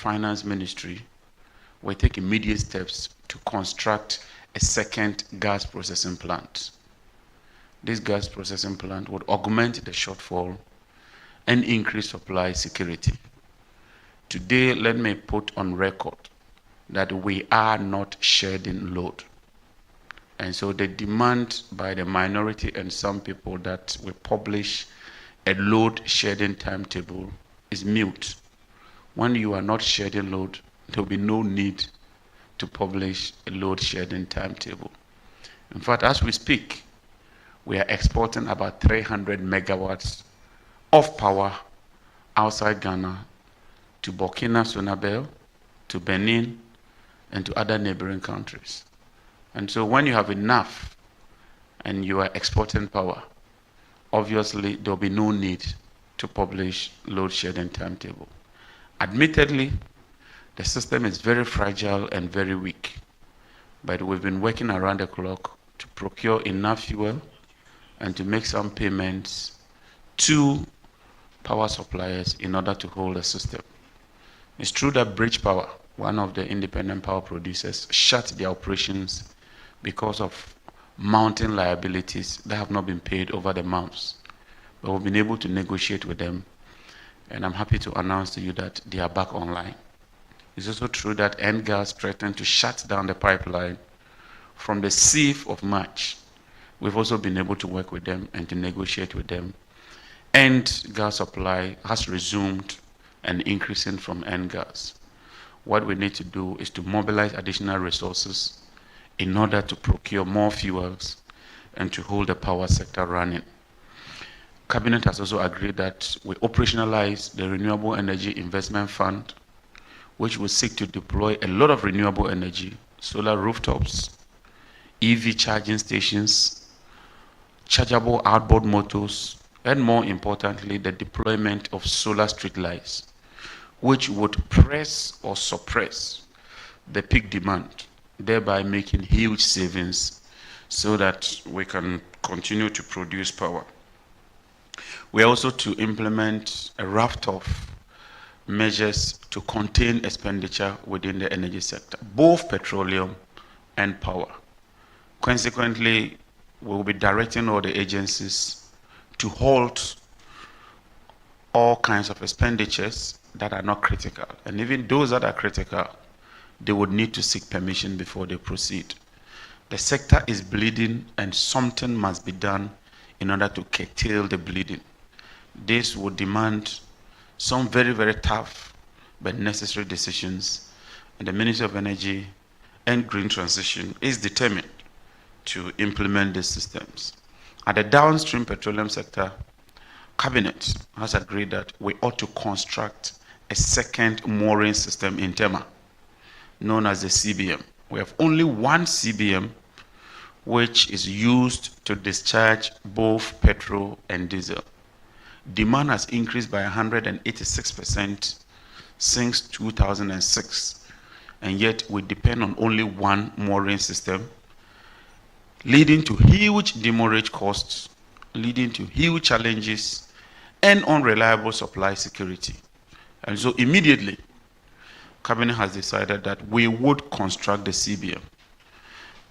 Finance Ministry, will take immediate steps to construct a second gas processing plant. This gas processing plant would augment the shortfall and increase supply security. Today, let me put on record that we are not shedding load. And so the demand by the minority and some people that we publish a load shedding timetable is mute. When you are not shedding load, there will be no need to publish a load shedding timetable. In fact, as we speak, we are exporting about 300 megawatts of power outside Ghana to Burkina Faso, to Benin, and to other neighboring countries. And so when you have enough and you are exporting power, obviously there will be no need to publish load shedding timetable. Admittedly, the system is very fragile and very weak, but we've been working around the clock to procure enough fuel and to make some payments to power suppliers in order to hold the system. It's true that Bridge Power, one of the independent power producers, shut their operations because of mounting liabilities that have not been paid over the months. But we've been able to negotiate with them, and I'm happy to announce to you that they are back online. It's also true that NGAS threatened to shut down the pipeline from the 6th of March. We've also been able to work with them and to negotiate with them. And gas supply has resumed and increasing from NGAS. What we need to do is to mobilize additional resources in order to procure more fuels and to hold the power sector running. Cabinet has also agreed that we operationalize the Renewable Energy Investment Fund, which will seek to deploy a lot of renewable energy, solar rooftops, EV charging stations, chargeable outboard motors, and more importantly, the deployment of solar street lights, which would press or suppress the peak demand, thereby making huge savings so that we can continue to produce power. We are also to implement a raft of measures to contain expenditure within the energy sector, both petroleum and power. Consequently, we will be directing all the agencies to halt all kinds of expenditures that are not critical. And even those that are critical, they would need to seek permission before they proceed. The sector is bleeding and something must be done in order to curtail the bleeding. This would demand some very, very tough but necessary decisions, and the Ministry of Energy and Green Transition is determined to implement these systems. At the downstream petroleum sector, Cabinet has agreed that we ought to construct a second mooring system in Tema, known as the CBM. We have only one CBM, which is used to discharge both petrol and diesel. Demand has increased by 186% since 2006, and yet we depend on only one mooring system, leading to huge demurrage costs, leading to huge challenges and unreliable supply security. And so immediately, Cabinet has decided that we would construct the CBM.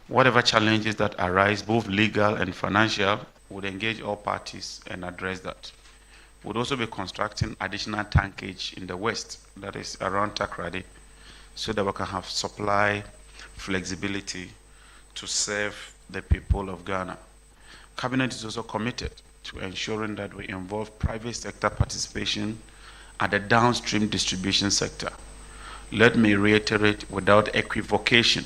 Whatever challenges that arise, both legal and financial, would engage all parties and address that. We'll also be constructing additional tankage in the west, that is around Takrady, so that we can have supply flexibility to serve the people of Ghana. Cabinet is also committed to ensuring that we involve private sector participation at the downstream distribution sector. Let me reiterate without equivocation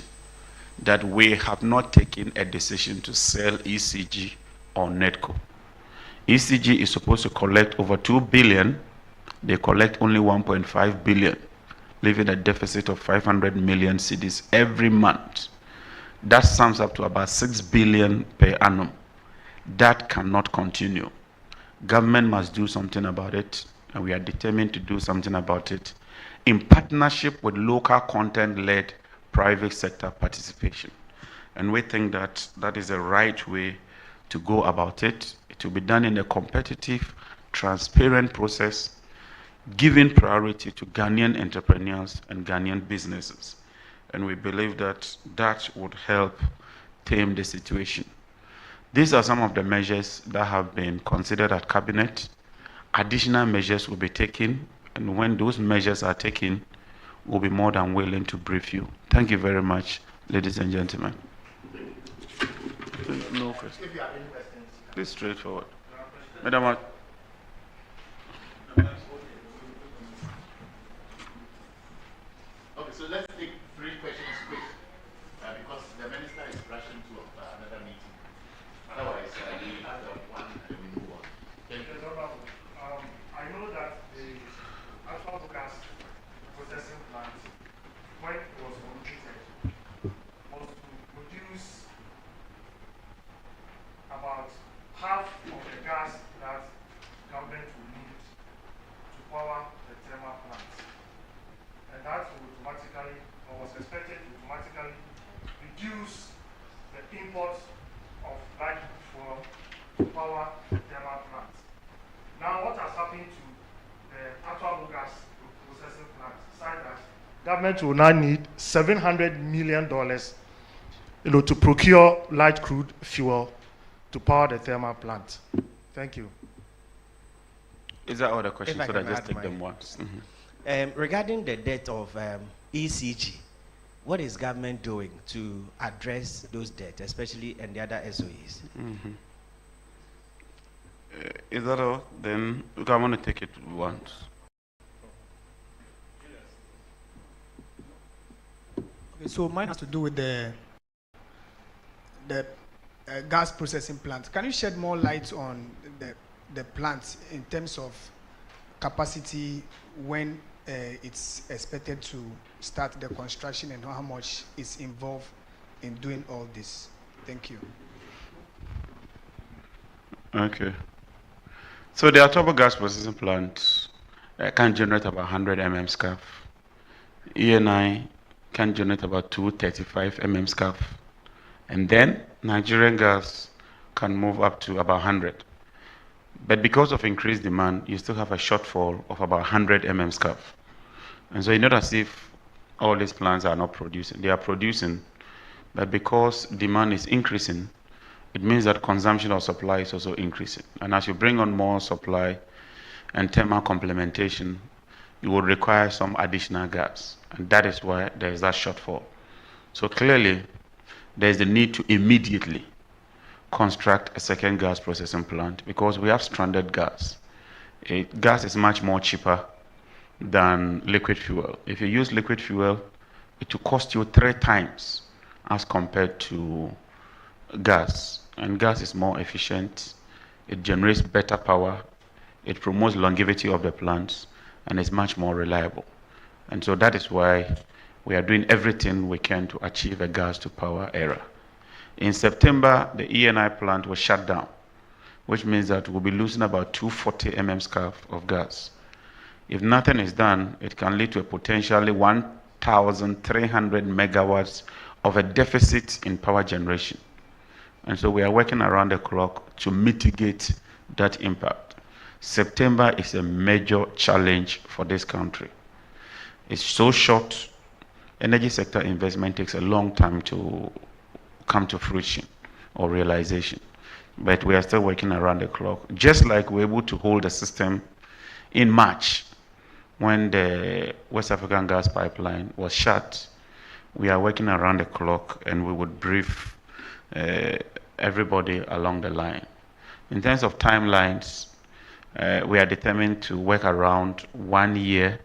that we have not taken a decision to sell ECG or NEDCO. ECG is supposed to collect over 2 billion. They collect only 1.5 billion, leaving a deficit of 500 million cedis every month. That sums up to about 6 billion per annum. That cannot continue. Government must do something about it, and we are determined to do something about it in partnership with local content-led private sector participation. And we think that that is the right way to go about it. It will be done in a competitive, transparent process giving priority to Ghanaian entrepreneurs and Ghanaian businesses. And we believe that that would help tame the situation. These are some of the measures that have been considered at Cabinet. Additional measures will be taken, and when those measures are taken, we'll be more than willing to brief you. Thank you very much, ladies and gentlemen. No questions. If you have any questions, please straightforward. Madam. Okay, so let's take 3 questions quick, because the minister is rushing to another meeting. Otherwise, we have one and we move on. Thank you. I know that the actual gas processing plant, when it was completed, was to produce about half of the gas that government will need to power the thermal plants. And that will automatically, or was expected to automatically reduce the import of light fuel to power the thermal plants. Now, what has happened to the actual gas processing plant? Aside that, government will now need $700 million, to procure light crude fuel to power the thermal plant. Thank you. Is that all the questions? So I just take them once. Regarding the debt of ECG, what is government doing to address those debts, especially and the other SOEs? Is that all? Then I want to take it once. Okay, so mine has to do with the gas processing plant. Can you shed more light on the plant in terms of capacity, when it's expected to start the construction, and how much is involved in doing all this? Thank you. Okay. So the Atobo gas processing plant can generate about 100 SCF. ENI can generate about 235 SCF. And then Nigerian gas can move up to about 100. But because of increased demand, you still have a shortfall of about 100 SCF. And so it's not as if all these plants are not producing. They are producing, but because demand is increasing, it means that consumption of supply is also increasing. And as you bring on more supply and thermal complementation, you will require some additional gas. And that is why there is that shortfall. So clearly, there is the need to immediately construct a second gas processing plant, because we have stranded gas. Gas is much more cheaper than liquid fuel. If you use liquid fuel, it will cost you 3 times as compared to gas. And gas is more efficient, it generates better power, it promotes longevity of the plants, and is much more reliable. And so that is why we are doing everything we can to achieve a gas to power era. In September, the ENI plant was shut down, which means that we'll be losing about 240 SCF of gas. If nothing is done, it can lead to a potentially 1,300 megawatts of a deficit in power generation. And so we are working around the clock to mitigate that impact. September is a major challenge for this country. It's so short. Energy sector investment takes a long time to come to fruition or realization. But we are still working around the clock. Just like we're able to hold the system in March, when the West African gas pipeline was shut, we are working around the clock, and we would brief everybody along the line. In terms of timelines, we are determined to work around 1 year,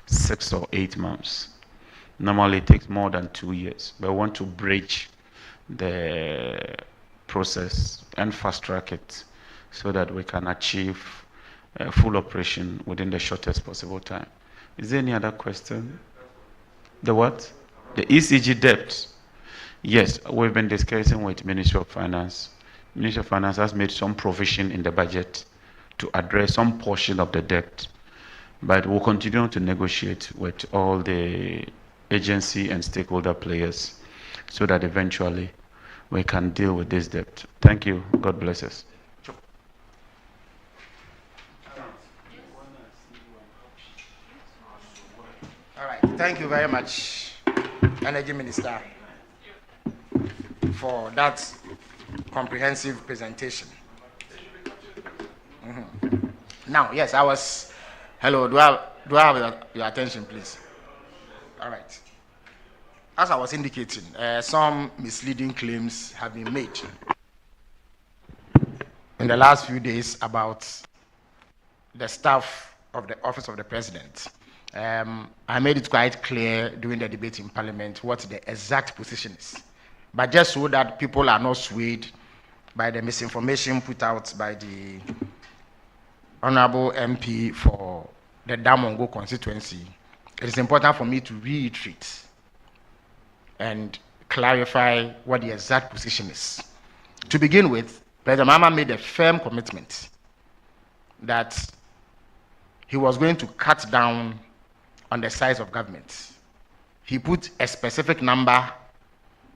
6 or 8 months. Normally it takes more than 2 years, but we want to bridge the process and fast track it so that we can achieve full operation within the shortest possible time. Is there any other question? The what? The ECG debt. Yes, we've been discussing with Ministry of Finance. Ministry of Finance has made some provision in the budget to address some portion of the debt, but we'll continue to negotiate with all the agency and stakeholder players so that eventually we can deal with this debt. Thank you. God bless us. Thank you very much, Energy Minister, for that comprehensive presentation. Now, yes, I was. Hello, do I have your attention, please? All right. As I was indicating, some misleading claims have been made in the last few days about the staff of the Office of the President. I made it quite clear during the debate in Parliament what the exact position is. But just so that people are not swayed by the misinformation put out by the Honorable MP for the Damongo constituency, it is important for me to reiterate and clarify what the exact position is. To begin with, President Mahama made a firm commitment that he was going to cut down on the size of government. He put a specific number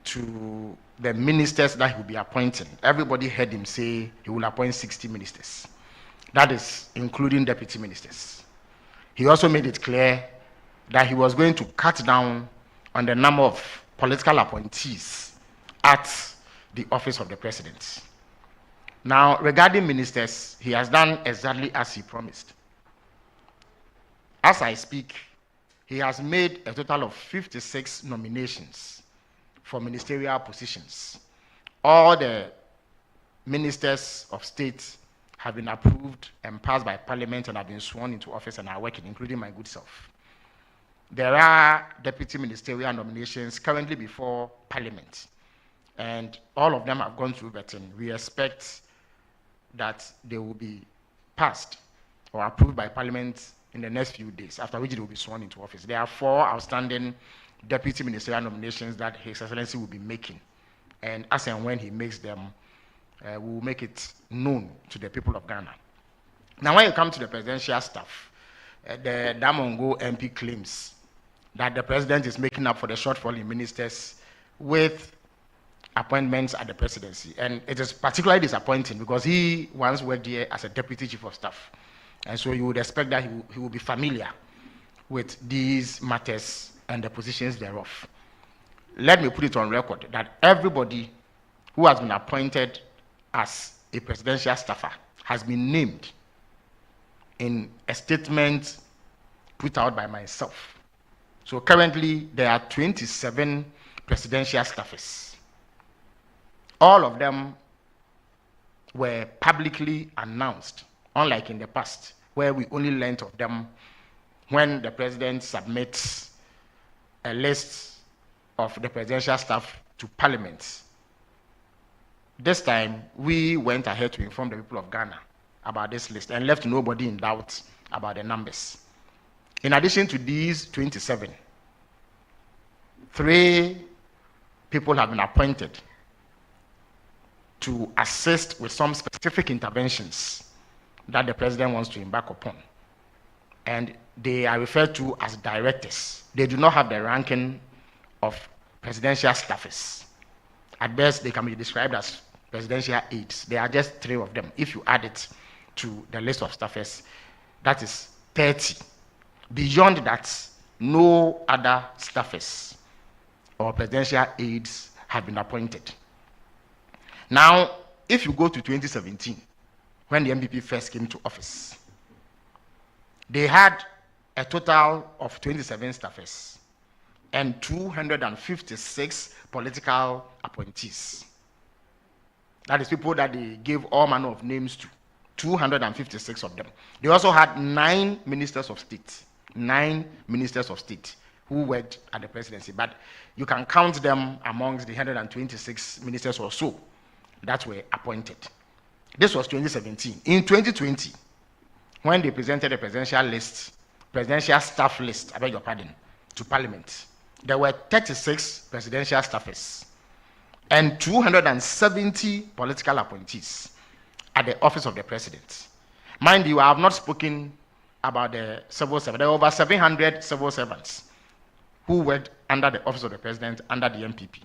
to the ministers that he will be appointing. Everybody heard him say he will appoint 60 ministers. That is including deputy ministers. He also made it clear that he was going to cut down on the number of political appointees at the Office of the President. Now, regarding ministers, he has done exactly as he promised. As I speak, he has made a total of 56 nominations for ministerial positions. All the ministers of state have been approved and passed by Parliament and have been sworn into office and are working, including my good self. There are deputy ministerial nominations currently before Parliament, and all of them have gone through vetting. We expect that they will be passed or approved by Parliament in the next few days, after which they will be sworn into office. There are 4 outstanding deputy ministerial nominations that His Excellency will be making, and as and when he makes them, we will make it known to the people of Ghana. Now, when you come to the presidential staff, the Damongo MP claims that the president is making up for the shortfall in ministers with appointments at the presidency. And it is particularly disappointing because he once worked here as a deputy chief of staff. And so you would expect that he will be familiar with these matters and the positions thereof. Let me put it on record that everybody who has been appointed as a presidential staffer has been named in a statement put out by myself. So currently there are 27 presidential staffers. All of them were publicly announced, unlike in the past, where we only learned of them when the president submits a list of the presidential staff to Parliament. This time, we went ahead to inform the people of Ghana about this list and left nobody in doubt about the numbers. In addition to these 27, 3 people have been appointed to assist with some specific interventions that the president wants to embark upon. And they are referred to as directors. They do not have the ranking of presidential staffers. At best, they can be described as presidential aides. There are just 3 of them. If you add it to the list of staffers, that is 30. Beyond that, no other staffers or presidential aides have been appointed. Now, if you go to 2017, when the MPP first came to office, they had a total of 27 staffers and 256 political appointees. That is people that they gave all manner of names to, 256 of them. They also had 9 ministers of state, 9 ministers of state who worked at the presidency, but you can count them amongst the 126 ministers or so that were appointed. This was 2017. In 2020, when they presented the presidential staff list, I beg your pardon, to Parliament, there were 36 presidential staffers and 270 political appointees at the office of the president. Mind you, I have not spoken about the civil servants. There were over 700 civil servants who worked under the office of the president under the MPP.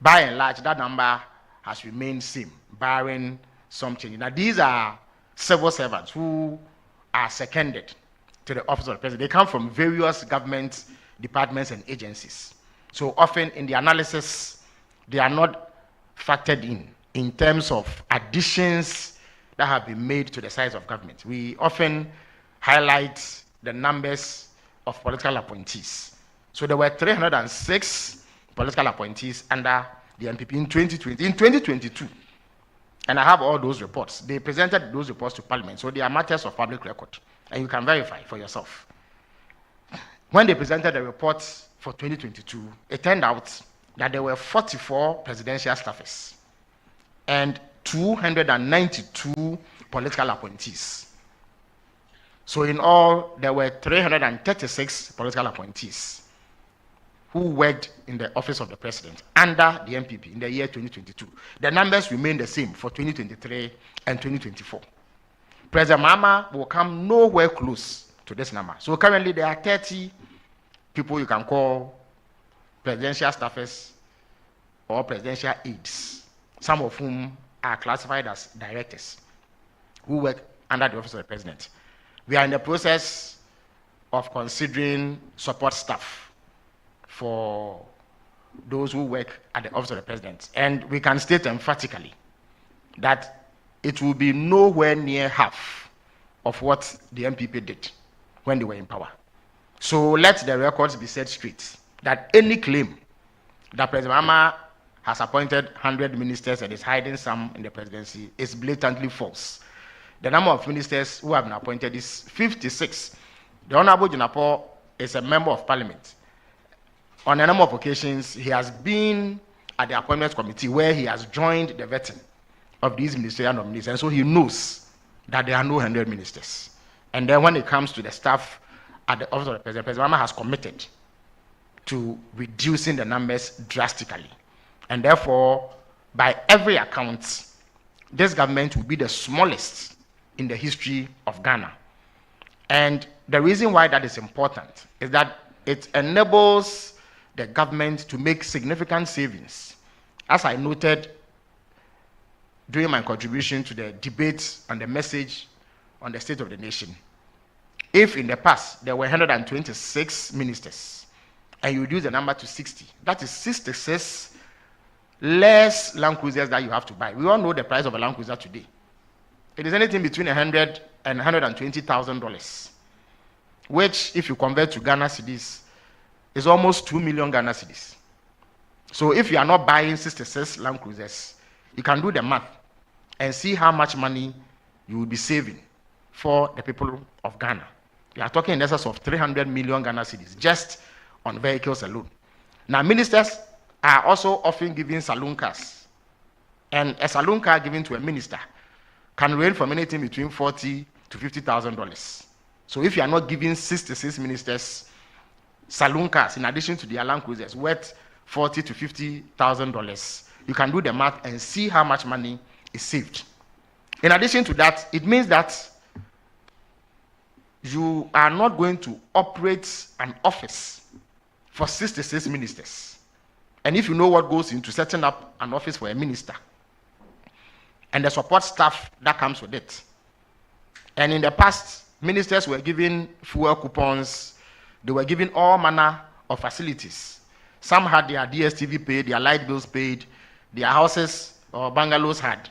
By and large, that number has remained same, barring some change. Now, these are civil servants who are seconded to the office of the president. They come from various government departments and agencies. So often in the analysis, they are not factored in terms of additions that have been made to the size of government. We often highlight the numbers of political appointees. So there were 306 political appointees under the NPP in 2020. In 2022, and I have all those reports, they presented those reports to Parliament, so they are matters of public record, and you can verify for yourself. When they presented the reports for 2022, it turned out that there were 44 presidential staffers and 292 political appointees. So in all, there were 336 political appointees who worked in the office of the president under the NPP in the year 2022. The numbers remain the same for 2023 and 2024. President Mahama will come nowhere close to this number. So currently there are 30 people you can call presidential staffers or presidential aides, some of whom are classified as directors who work under the office of the president. We are in the process of considering support staff for those who work at the office of the president. And we can state emphatically that it will be nowhere near half of what the NPP did when they were in power. So let the records be set straight that any claim that President Mahama has appointed 100 ministers and is hiding some in the presidency is blatantly false. The number of ministers who have been appointed is 56. The Honorable Junapo is a member of parliament. On a number of occasions, he has been at the appointments committee where he has joined the vetting of these ministerial nominees, and so he knows that there are no 100 ministers. And then when it comes to the staff at the office of the president, President Mahama has committed to reducing the numbers drastically. And therefore, by every account, this government will be the smallest in the history of Ghana. And the reason why that is important is that it enables the government to make significant savings. As I noted during my contribution to the debate on the message on the state of the nation, if in the past there were 126 ministers and you reduce the number to 60, that is 66 less Land Cruisers that you have to buy. We all know the price of a Land Cruiser today. It is anything between $100,000 and $120,000, which, if you convert to Ghana cedis, is almost 2 million Ghana cedis. So if you are not buying 66 Land Cruisers, you can do the math and see how much money you will be saving for the people of Ghana. We are talking in excess of 300 million Ghana cedis just on vehicles alone. Now, ministers are also often given saloon cars, and a saloon car given to a minister can range from anything between $40,000 to $50,000. So if you are not giving 66 ministers saloon cars in addition to their Land Cruisers worth $40,000 to $50,000, you can do the math and see how much money is saved. In addition to that, it means that you are not going to operate an office for 66 ministers. And if you know what goes into setting up an office for a minister and the support staff that comes with it, and in the past, ministers were given fuel coupons, they were given all manner of facilities. Some had their DSTV paid, their light bills paid, their houses or bungalows had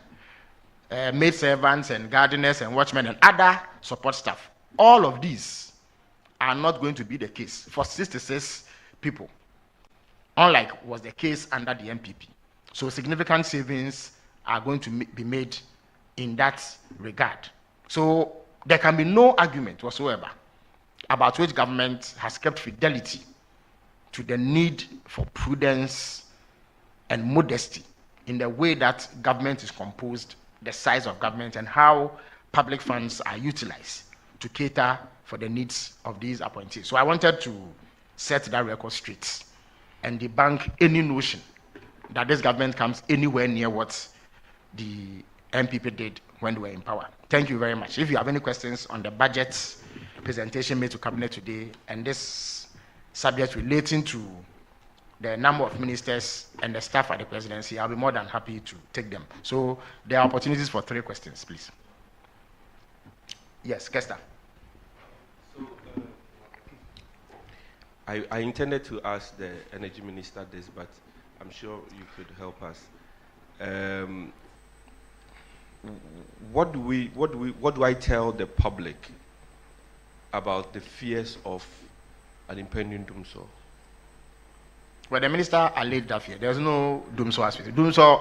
maid servants and gardeners and watchmen and other support staff. All of these are not going to be the case for 66 people, unlike was the case under the NPP. So significant savings are going to be made in that regard. So there can be no argument whatsoever about which government has kept fidelity to the need for prudence and modesty in the way that government is composed, the size of government, and how public funds are utilized to cater for the needs of these appointees. So I wanted to set that record straight and debunk any notion that this government comes anywhere near what the NPP did when they were in power. Thank you very much. If you have any questions on the budget presentation made to Cabinet today and this subject relating to the number of ministers and the staff at the presidency, I'll be more than happy to take them. So there are opportunities for 3 questions, please. Yes, Kester. So, I intended to ask the energy minister this, but I'm sure you could help us. What do I tell the public about the fears of an impending doomsday? Well, the minister alleged that fear. There's no doomsday aspect. Doomsday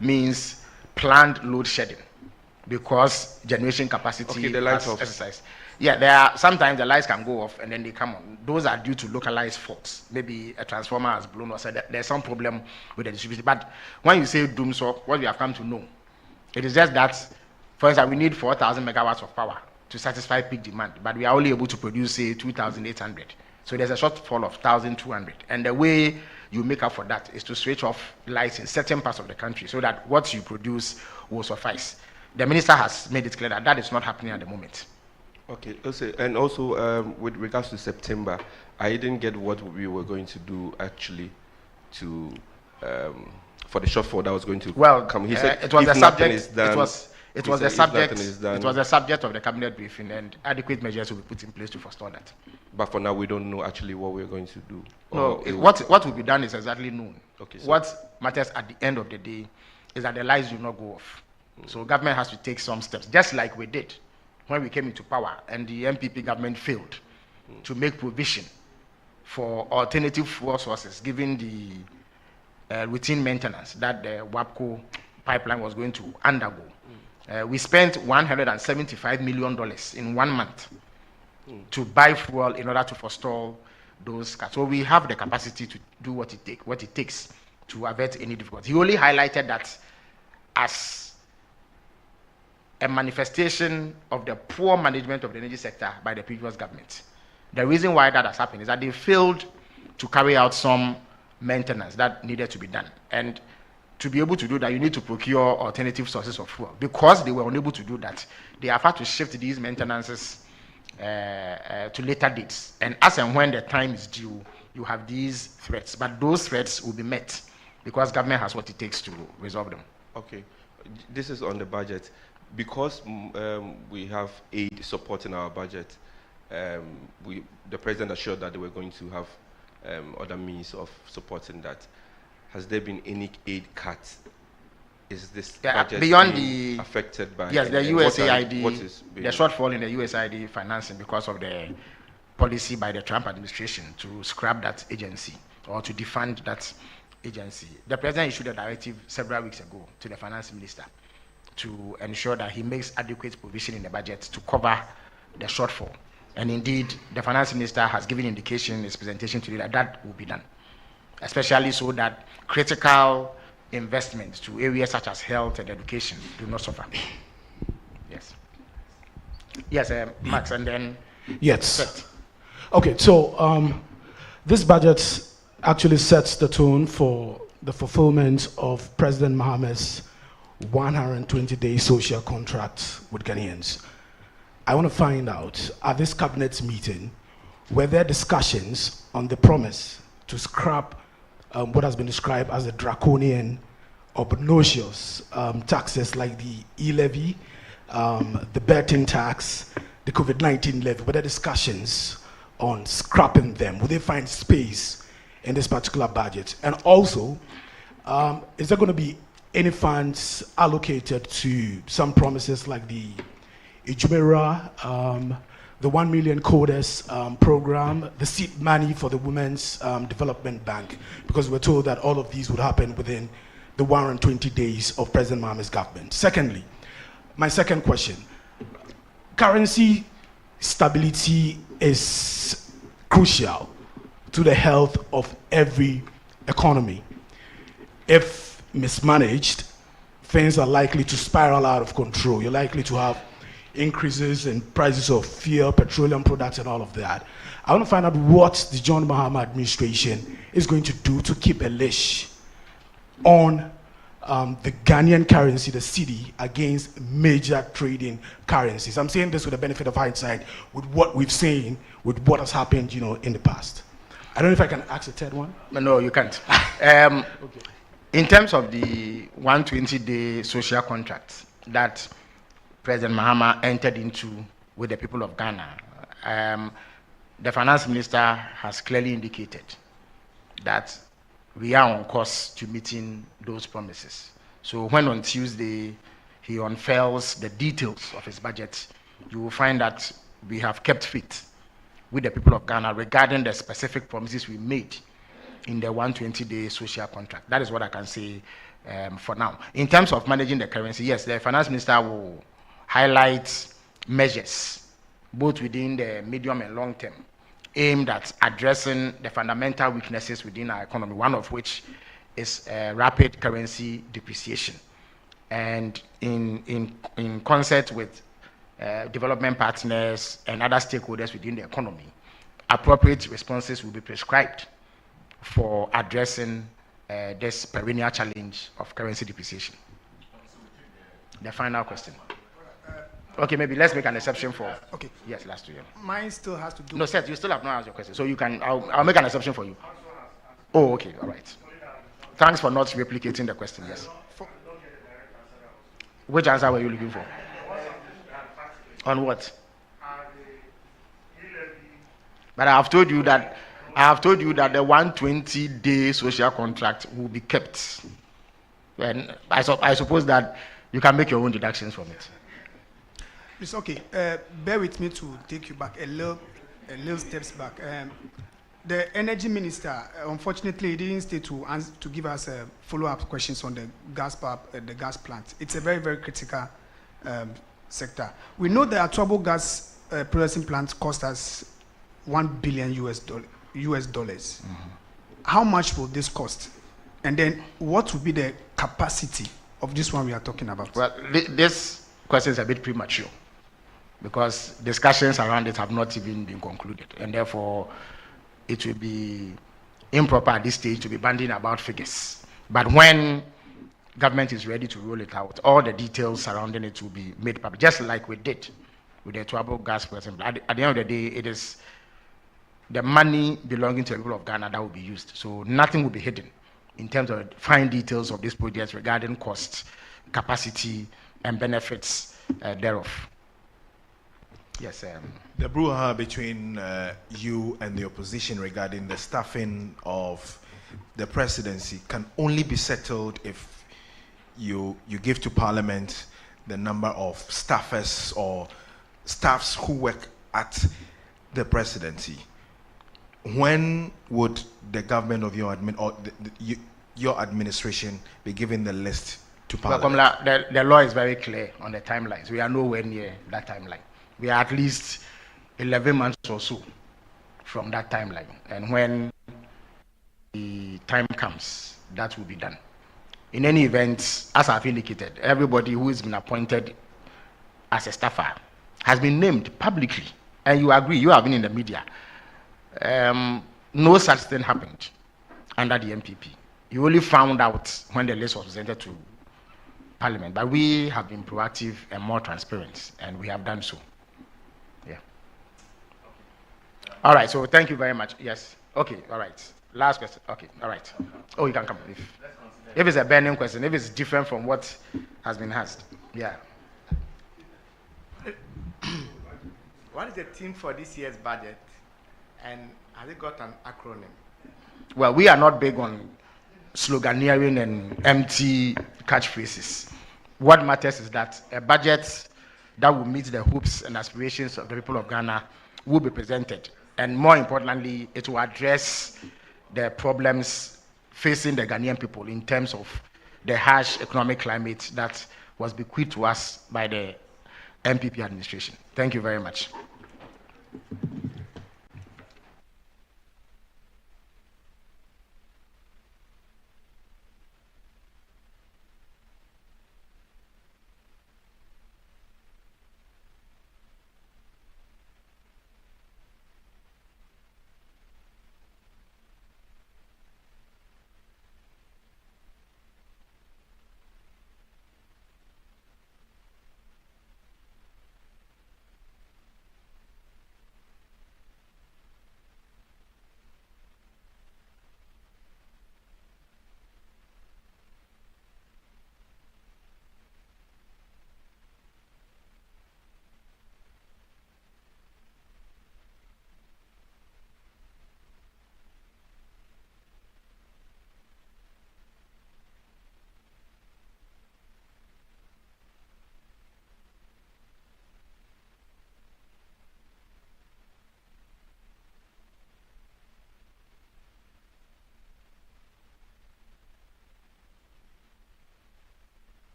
means planned load shedding because generation capacity Okay, the lights has off. exercised. Yeah, there are sometimes the lights can go off and then they come on. Those are due to localized faults. Maybe a transformer has blown or so there's some problem with the distribution. But when you say doomsday, what we have come to know, it is just that, for instance, we need 4,000 megawatts of power to satisfy peak demand, but we are only able to produce, say, 2,800. So there's a shortfall of 1,200. And the way you make up for that is to switch off lights in certain parts of the country so that what you produce will suffice. The minister has made it clear that that is not happening at the moment. Okay, and also with regards to September, I didn't get what we were going to do actually to for the shortfall that was going to come. He said it was if the nothing subject. is done, It was the subject. It It was the subject of the cabinet briefing, and adequate measures will be put in place to forestall that. But for now, we don't know actually what we're going to do. No, what will be done is exactly known. Okay, so what matters at the end of the day is that the lights do not go off. So government has to take some steps, just like we did when we came into power and the MPP government failed to make provision for alternative fuel sources, given the routine maintenance that the WAPCO pipeline was going to undergo. We spent $175 million in 1 month to buy fuel in order to forestall those cuts. So we have the capacity to do what it takes to avert any difficulty. He only highlighted that as a manifestation of the poor management of the energy sector by the previous government. The reason why that has happened is that they failed to carry out some maintenance that needed to be done. And to be able to do that, you need to procure alternative sources of fuel. Because they were unable to do that, they have had to shift these maintenances to later dates. And as and when the time is due, you have these threats. But those threats will be met because government has what it takes to resolve them. Okay, this is on the budget. Because we have aid supporting our budget, the president assured that they were going to have other means of supporting that. Has there been any aid cuts? Is this budget beyond being affected by? Yes, the USAID, the shortfall in the USAID financing because of the policy by the Trump administration to scrap that agency or to defund that agency. The president issued a directive several weeks ago to the finance minister to ensure that he makes adequate provision in the budget to cover the shortfall. And indeed, the finance minister has given indication in his presentation today that that will be done, especially so that critical investments to areas such as health and education do not suffer. Yes. Yes, Max, and then... Yes. Seth. Okay, so this budget actually sets the tone for the fulfillment of President Mahama's 120-day social contract with Ghanaians. I want to find out, at this cabinet meeting, were there discussions on the promise to scrap what has been described as the draconian, obnoxious taxes like the e-levy, the betting tax, the COVID-19 levy? Were there discussions on scrapping them? Would they find space in this particular budget? And also, is there going to be any funds allocated to some promises like the Ijumera, the 1 million coders program, the seed money for the Women's Development Bank? Because we're told that all of these would happen within the 120 days of President Mahama's government. Secondly, my second question, currency stability is crucial to the health of every economy. If mismanaged, things are likely to spiral out of control. You're likely to have increases in prices of fuel, petroleum products, and all of that. I want to find out what the John Mahama administration is going to do to keep a leash on the Ghanaian currency, the cedi, against major trading currencies. I'm saying this with the benefit of hindsight, with what we've seen, with what has happened, in the past. I don't know if I can ask a third one. No, you can't. Okay. In terms of the 120-day social contract that President Mahama entered into with the people of Ghana, the finance minister has clearly indicated that we are on course to meeting those promises. So when on Tuesday he unveils the details of his budget, you will find that we have kept faith with the people of Ghana regarding the specific promises we made in the 120-day social contract. That is what I can say for now. In terms of managing the currency, yes, the finance minister will highlight measures, both within the medium and long term, aimed at addressing the fundamental weaknesses within our economy, one of which is rapid currency depreciation. And in concert with development partners and other stakeholders within the economy, appropriate responses will be prescribed for addressing this perennial challenge of currency depreciation. The final question. Okay, maybe let's make an exception for. Okay. Yes, last two years. Mine still has to do. No, Seth, you still have not asked your question, so you can. I'll make an exception for you. Oh, okay, all right. Thanks for not replicating the question. Yes. Which answer were you looking for? On what? But I have told you that the 120-day social contract will be kept. And I suppose that you can make your own deductions from it. It's okay. Bear with me to take you back a little steps back. The energy minister, unfortunately, he didn't stay to give us follow-up questions on the gas plant. It's a very, very critical sector. We know the Atuabo gas processing plant cost us $1 billion US dollars. Mm-hmm. How much will this cost? And then what will be the capacity of this one we are talking about? Well, this question is a bit premature because discussions around it have not even been concluded, and therefore it will be improper at this stage to be bandying about figures. But when government is ready to roll it out, all the details surrounding it will be made public, just like we did with the Atuabo gas processing plant. At the end of the day, it is the money belonging to the people of Ghana that will be used. So nothing will be hidden in terms of fine details of this project regarding costs, capacity, and benefits thereof. Yes. The brouhaha between you and the opposition regarding the staffing of the presidency can only be settled if you give to Parliament the number of staffers or staffs who work at the presidency. When would the government of your your administration be given the list to Parliament? Well, the law is very clear on the timelines. We are nowhere near that timeline. We are at least 11 months or so from that timeline. And when the time comes, that will be done. In any event, as I've indicated, everybody who has been appointed as a staffer has been named publicly. And you agree, you have been in the media. No such thing happened under the MPP. You only found out when the list was presented to Parliament. But we have been proactive and more transparent, and we have done so. Yeah. All right, so thank you very much. Yes. Okay, all right. Last question. Okay, all right. Oh, you can come if it's a burning question, if it's different from what has been asked. Yeah. What is the theme for this year's budget? And has it got an acronym? Well, we are not big on sloganeering and empty catchphrases. What matters is that a budget that will meet the hopes and aspirations of the people of Ghana will be presented. And more importantly, it will address the problems facing the Ghanaian people in terms of the harsh economic climate that was bequeathed to us by the MPP administration. Thank you very much.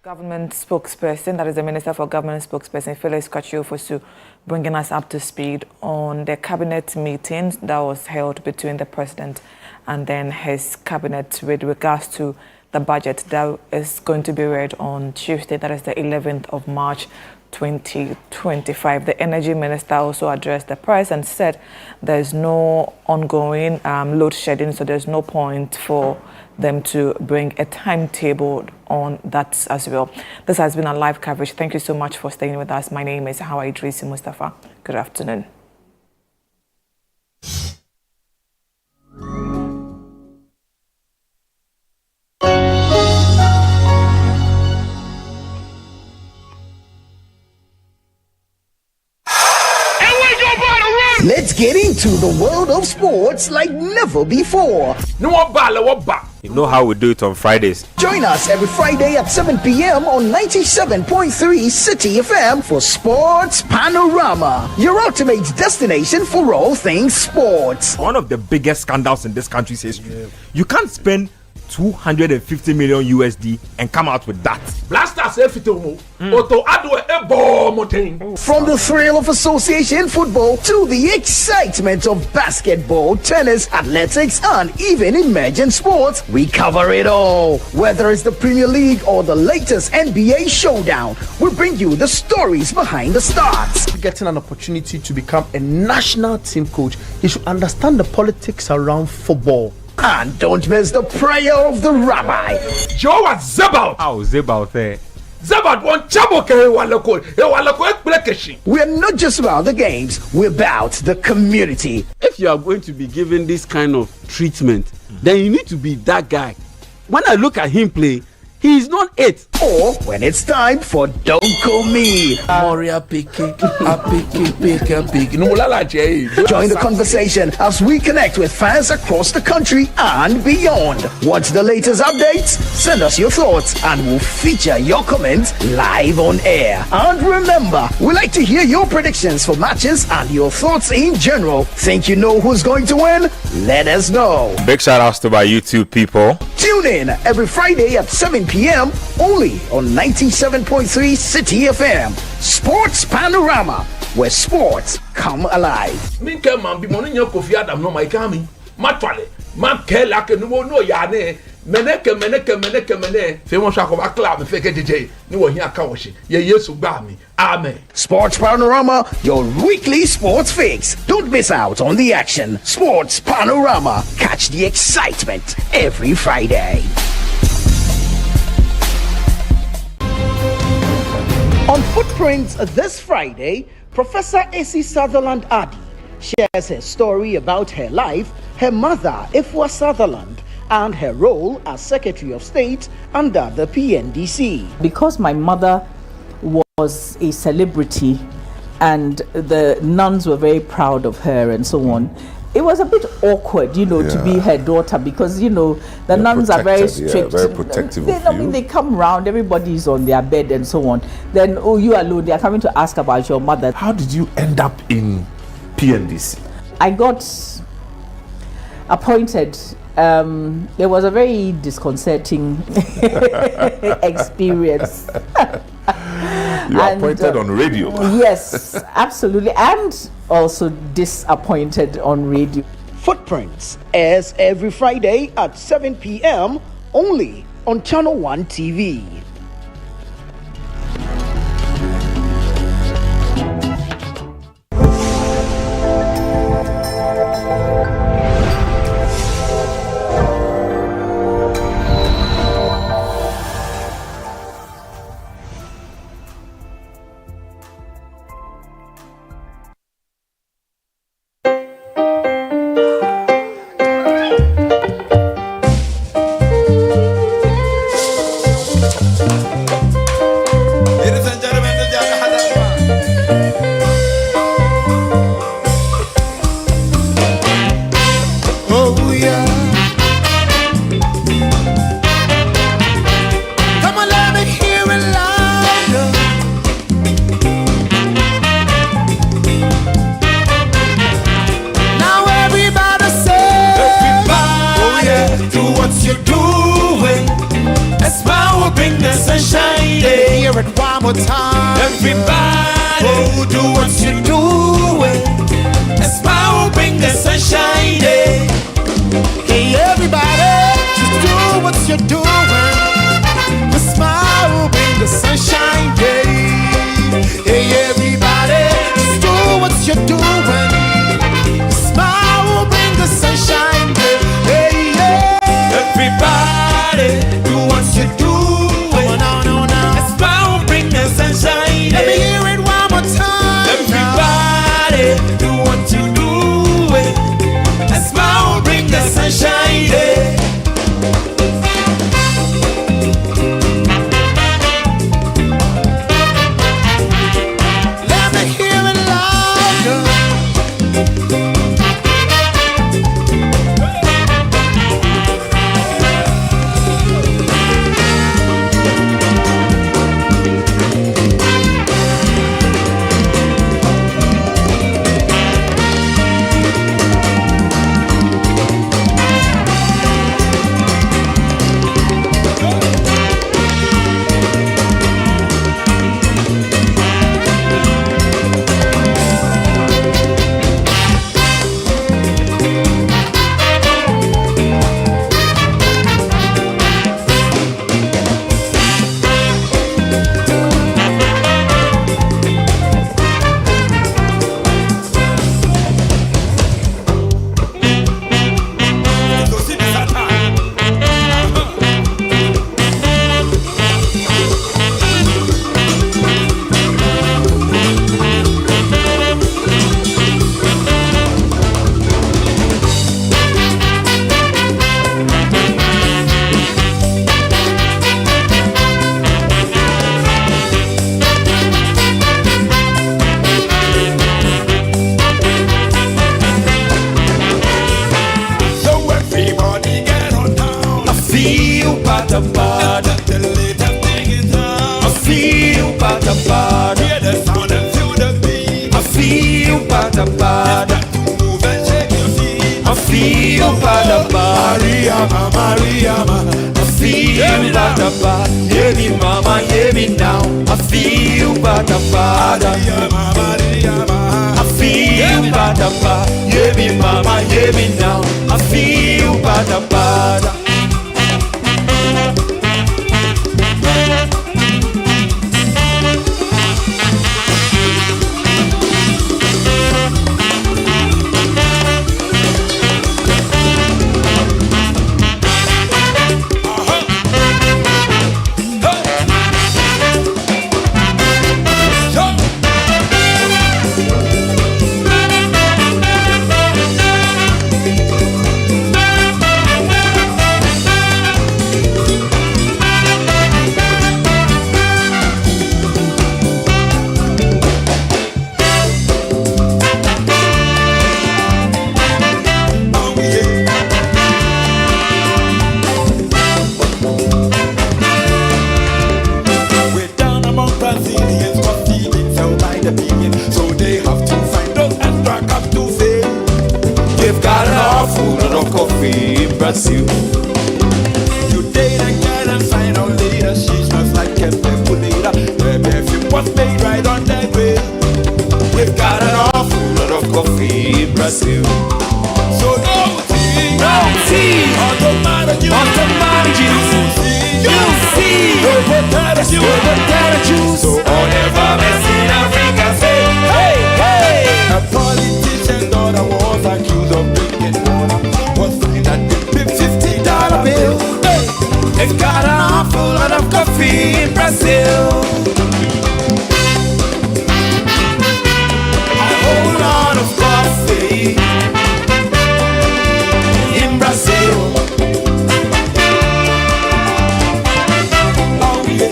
Government spokesperson, that is the Minister for Government spokesperson, Felix Kwachiofosu, bringing us up to speed on the cabinet meeting that was held between the president and then his cabinet with regards to the budget that is going to be read on Tuesday, that is the 11th of March 2025. The energy minister also addressed the press and said there's no ongoing load shedding, so there's no point for them to bring a timetable on that as well. This has been a live coverage. Thank you so much for staying with us. My name is Hawa Idrisi Mustafa. Good afternoon. Let's get into the world of sports like never before. You know how we do it on Fridays. Join us every Friday at 7 p.m. on 97.3 City FM for Sports Panorama, your ultimate destination for all things sports. One of the biggest scandals in this country's history. You can't spend 250 million USD and come out with that. From the thrill of association football to the excitement of basketball, tennis, athletics, and even emerging sports, we cover it all. Whether it's the Premier League or the latest NBA showdown, we bring you the stories behind the stars. Getting an opportunity to become a national team coach, he should understand the politics around football. And don't miss the prayer of the rabbi. Joe was Zebal. How Zebal there? Zebal won Chaboke. We're not just about the games, we're about the community. If you are going to be given this kind of treatment, then you need to be that guy. When I look at him play, he is not it. Or when it's time for Don't Call Me. Join the conversation as we connect with fans across the country and beyond. Want the latest updates? Send us your thoughts and we'll feature your comments live on air. And remember, we like to hear your predictions for matches and your thoughts in general. Think you know who's going to win? Let us know. Big shout outs to my YouTube people. Tune in every Friday at 7 p.m. only on 97.3 City FM. Sports Panorama, where sports come alive. Amen. Sports Panorama, your weekly sports fix. Don't miss out on the action. Sports Panorama. Catch the excitement every Friday. On Footprints this Friday, Professor A.C. Sutherland Addy shares her story about her life, her mother, Ifwa Sutherland, and her role as Secretary of State under the PNDC. Because my mother was a celebrity and the nuns were very proud of her and so on, it was a bit awkward, to be her daughter, because the nuns are very strict, very protective of you. They come around, everybody's on their bed and so on. Then, you alone, they are coming to ask about your mother. How did you end up in PNDC? I got appointed. It was a very disconcerting experience. You were appointed on radio. Yes, absolutely, and also disappointed on radio. Footprints airs every Friday at 7 p.m. only on Channel 1 TV. more time. Everybody, oh, do what you're doing. A smile will bring the sunshine. Hey, everybody, just do what you're doing. The smile will bring the sunshine. Hey, everybody, just do what you're doing. The smile will bring the sunshine. Hey, yeah. Everybody, do what you're doing. No. A smile will bring the sunshine. Let me hear it one more time. Everybody, do what you're doing. A smile will bring the sunshine. Let me hear it louder. So everybody get on down. I feel bada bada. The little thing in town. I feel bada bada. Hear the sound and feel the beat. I feel bada bada. Move and shake your feet. I feel bada bada. Mariama. I feel bada bada. Hear me mama, hear me now. I feel bada bada. I feel bada bada. Hear me mama, hear me now. I feel bada bada. We're down among Brazilians, cause feelings held by the billion. So they have to find those extra cups to fill. They've got an awful lot of coffee in Brazil. You date a girl and find out later she smells like a percolator. Her perfume was made right on that way. They've got an awful lot of coffee in Brazil. So no tea, automatic juice, you see, no potato juice. So all the farmers in Africa say, hey, hey. A politician's daughter was accused of drinking water, was fined at the big $50 bill. Hey. They've got an awful lot of coffee in Brazil. A whole lot of coffee in Brazil. Oh yeah.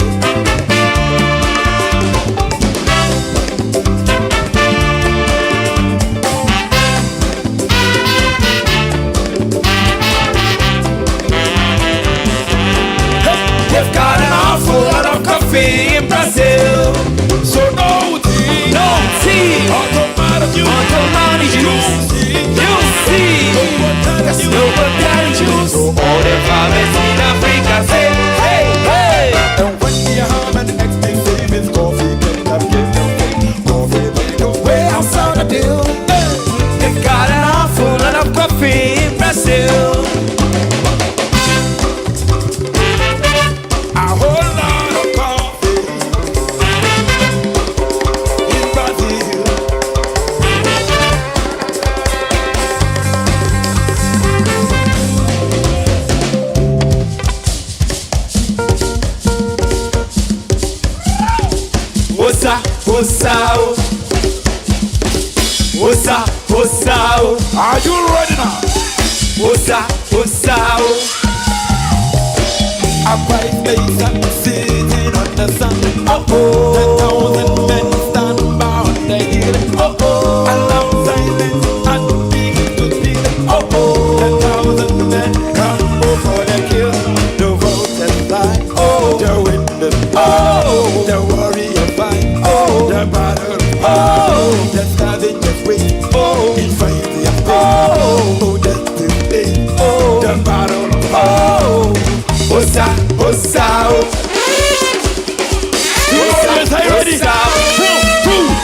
They've got an awful lot of coffee in Brazil. Osao. Osa, Osao. Are you ready now? Osa, Osao. Appoitments sitting on the sun. Oh oh. 10,000 men stand bound the hill. Oh oh. Alarm silence and begin to steal. Oh oh. 10,000 men come for the kill. The vote and lie. Oh. The witness. Oh. The warrior fight. Oh. The battle. Oh. The scavengers wait. Oh. In fight they are oh. Oh. That's the day. Oh. The battle. Oh. Osa, Osa, Osa, are you ready?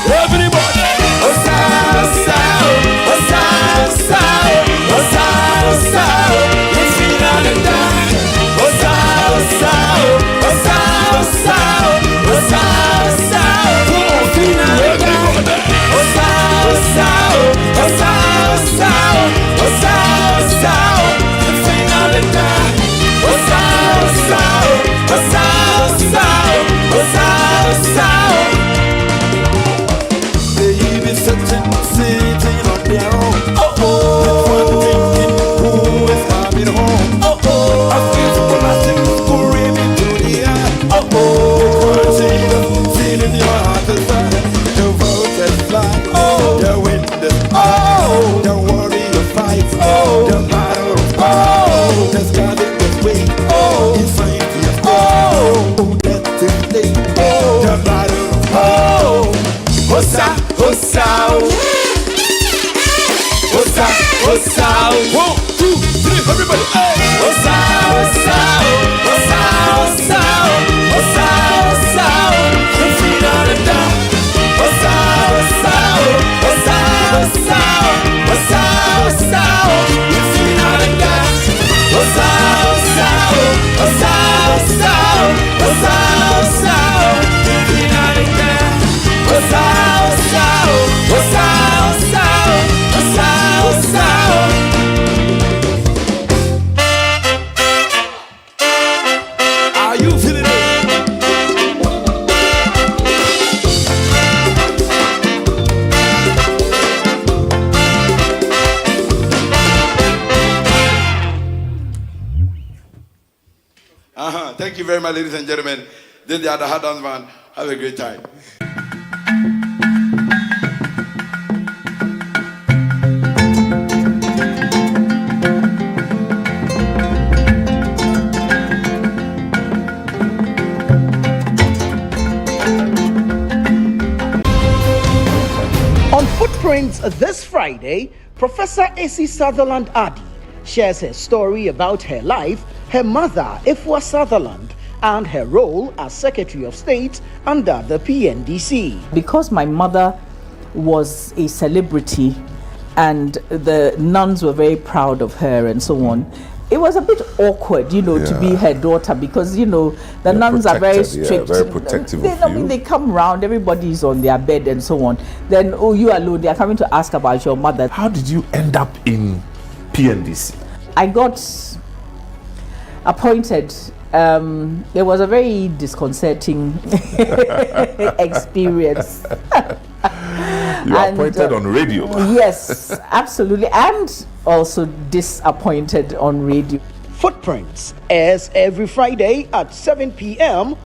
Everybody. Osa, Osa, Osa, Osa, Osa, Osa, it's finale time. Osa, Osa, Osa, Osa, Osa, Osa, it's finale time. Osa, Osa, Osa, Osa, Osa, Osa, it's finale time. Osa, Osa, Osa, Osa, Osa, Osa. They be sitting on their own. Oh oh. One thinking who is coming home. Oh oh. I feel the screaming to the air. Oh oh. Feeling your heart desire. The vote and fly. Oh. The wind is oh. The warrior fights. Oh. The battle. Oh. The scavengers wait. Oh. In fight here. Oh. That's the day. Oh. The battle. Oh. Osa, Osa, Osa, Osa. 1, 2, 3, everybody. Osa, Osa, Osa, Osa, Osa, Osa. The finale down. Osa, Osa, Osa, Osa, Osa, Osa. The finale down. Osa, Osa, Osa, Osa, Osa, Osa. The finale down. Osa, Osa, Osa, Osa, Osa, Osa. Are you feeling it? Thank you very much, ladies and gentlemen. This is the other hard dance man. Have a great time. On Footprints this Friday, Professor A.C. Sutherland Addy shares her story about her life, her mother, Ifwa Sutherland, and her role as Secretary of State under the PNDC. Because my mother was a celebrity and the nuns were very proud of her and so on, it was a bit awkward, to be her daughter because, the nuns are very strict. Very protective I mean, they come around, everybody's on their bed and so on. Then, you alone, they are coming to ask about your mother. How did you end up in PNDC? I got appointed. It was a very disconcerting experience. You were appointed on radio. Yes, absolutely. And also disappointed on radio. Footprints airs every Friday at 7 p.m.